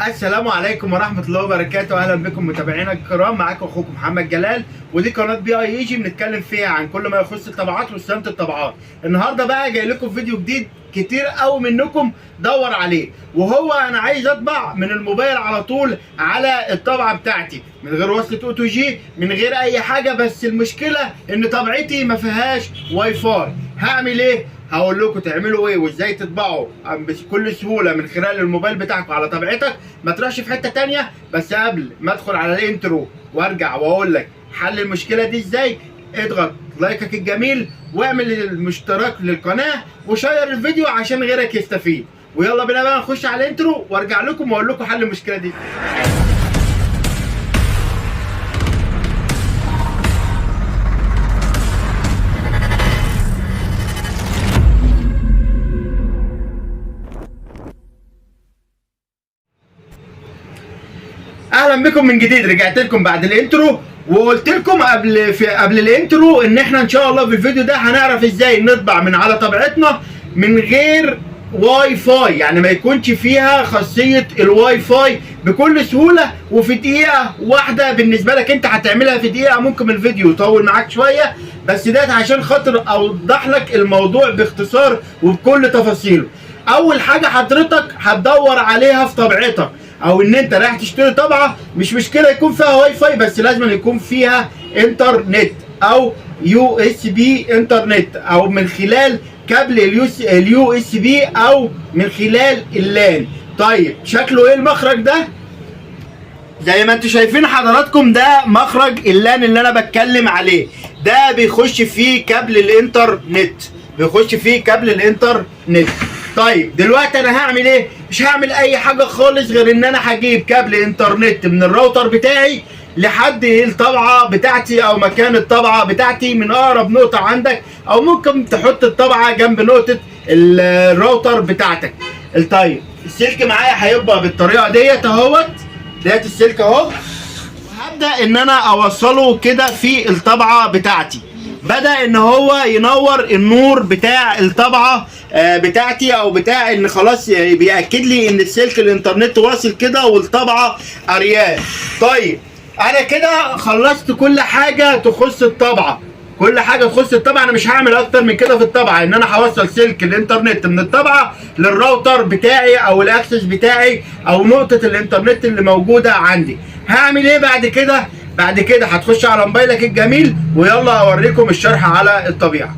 السلام عليكم ورحمة الله وبركاته. أهلا بكم متابعينا الكرام، معاكم أخوكم محمد جلال، ودي قناة بي أي اي جي بنتكلم فيها عن كل ما يخص الطبعات وصيانة الطبعات. النهاردة بقى جاي لكم فيديو جديد كتير قوي منكم دور عليه، وهو أنا عايز أطبع من الموبايل على طول على الطبعة بتاعتي من غير وصلة أوتو جي، من غير أي حاجة. بس المشكلة إن طبعتي ما فيهاش واي فاي. هعمل إيه؟ هقول لكم تعملوا ايه وازاي تطبعوا بكل سهوله من خلال الموبايل بتاعكم على طبيعتك، ما تروحش في حته تانية. بس قبل ما ادخل على الانترو وارجع واقول لك حل المشكله دي ازاي، اضغط لايكك الجميل واعمل الاشتراك للقناه وشير الفيديو عشان غيرك يستفيد. ويلا بينا بقى نخش على الانترو وارجع لكم واقول لكم حل المشكله دي. اهلا بكم من جديد. رجعت لكم بعد الانترو وقلت لكم قبل الانترو ان احنا ان شاء الله في الفيديو ده هنعرف ازاي نطبع من على طبيعتنا من غير واي فاي، يعني ما يكونش فيها خاصيه الواي فاي بكل سهوله وفي دقيقه واحده. بالنسبه لك انت هتعملها في دقيقه، ممكن الفيديو يطول معاك شويه، بس ده عشان خاطر اوضح لك الموضوع باختصار وبكل تفاصيله. اول حاجه حضرتك هتدور عليها في طبيعتك، او ان انت رايح تشتري طبعه، مش مشكله يكون فيها واي فاي، بس لازم يكون فيها انترنت او يو اس بي انترنت، او من خلال كابل اليو اس بي، او من خلال اللان. طيب شكله ايه المخرج ده؟ زي ما انتم شايفين حضراتكم، ده مخرج اللان اللي انا بتكلم عليه. ده بيخش فيه كابل الانترنت، بيخش فيه كابل الانترنت. طيب دلوقتي انا هعمل ايه؟ مش هعمل اي حاجه خالص غير ان انا هجيب كابل انترنت من الراوتر بتاعي لحد الطبعه بتاعتي او مكان الطبعه بتاعتي من اقرب نقطه عندك، او ممكن تحط الطبعه جنب نقطه الراوتر بتاعتك. طيب السلك معايا هيبقى بالطريقه ديت اهوت، ديت السلك اهو، وهبدا ان انا اوصله كده في الطبعه بتاعتي. بدا ان هو ينور النور بتاع الطبعه بتاعتي، او بتاع ان خلاص بياكد لي ان السلك الانترنت واصل كده والطبعه اريان. طيب انا كده خلصت كل حاجه تخص الطبعه، كل حاجه تخص الطبعه. انا مش هعمل اكتر من كده في الطبعه، ان انا هوصل سلك الانترنت من الطبعه للراوتر بتاعي او الاكسس بتاعي او نقطه الانترنت اللي موجوده عندي. هعمل ايه بعد كده؟ بعد كده هتخش على موبايلك الجميل ويلا اوريكم الشرح على الطبيعه.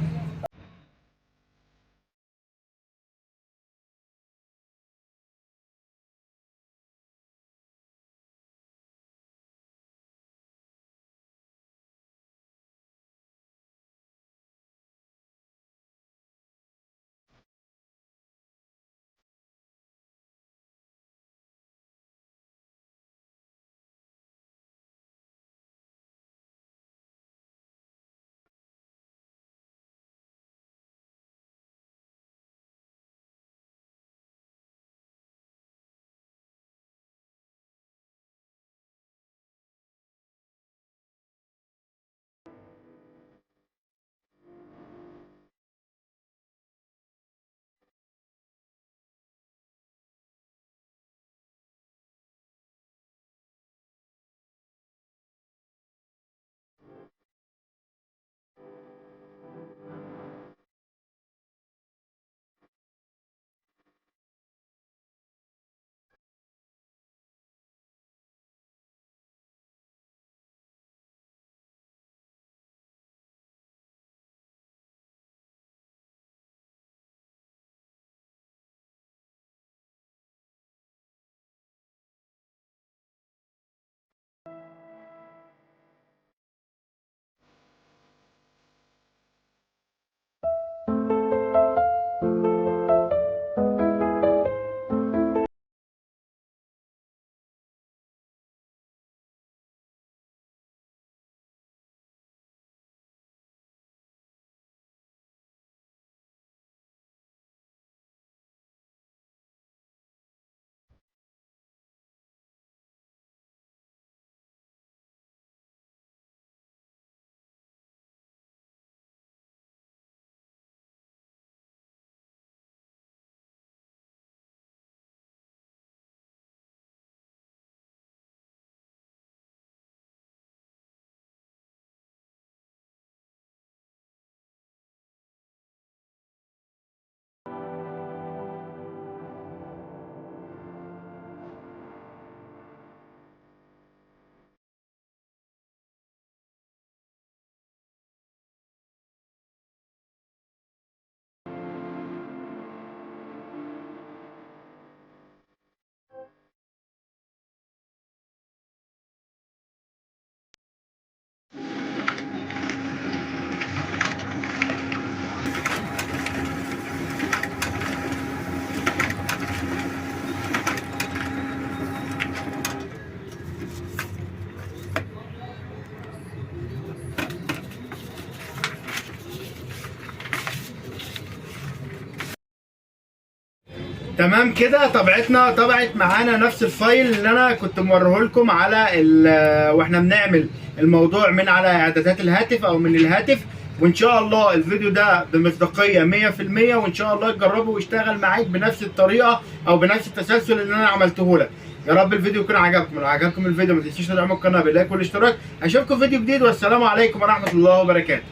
تمام كده طبعتنا طبعت معانا نفس الفايل اللي انا كنت موريه لكم على واحنا بنعمل الموضوع من على اعدادات الهاتف او من الهاتف. وان شاء الله الفيديو ده بمصداقيه 100%، وان شاء الله تجربه ويشتغل معاك بنفس الطريقه او بنفس التسلسل اللي انا عملته لك. يا رب الفيديو يكون عجبكم. لو عجبكم الفيديو ما تنسوش تدعموا القناه باللايك والاشتراك. اشوفكم في فيديو جديد، والسلام عليكم ورحمه الله وبركاته.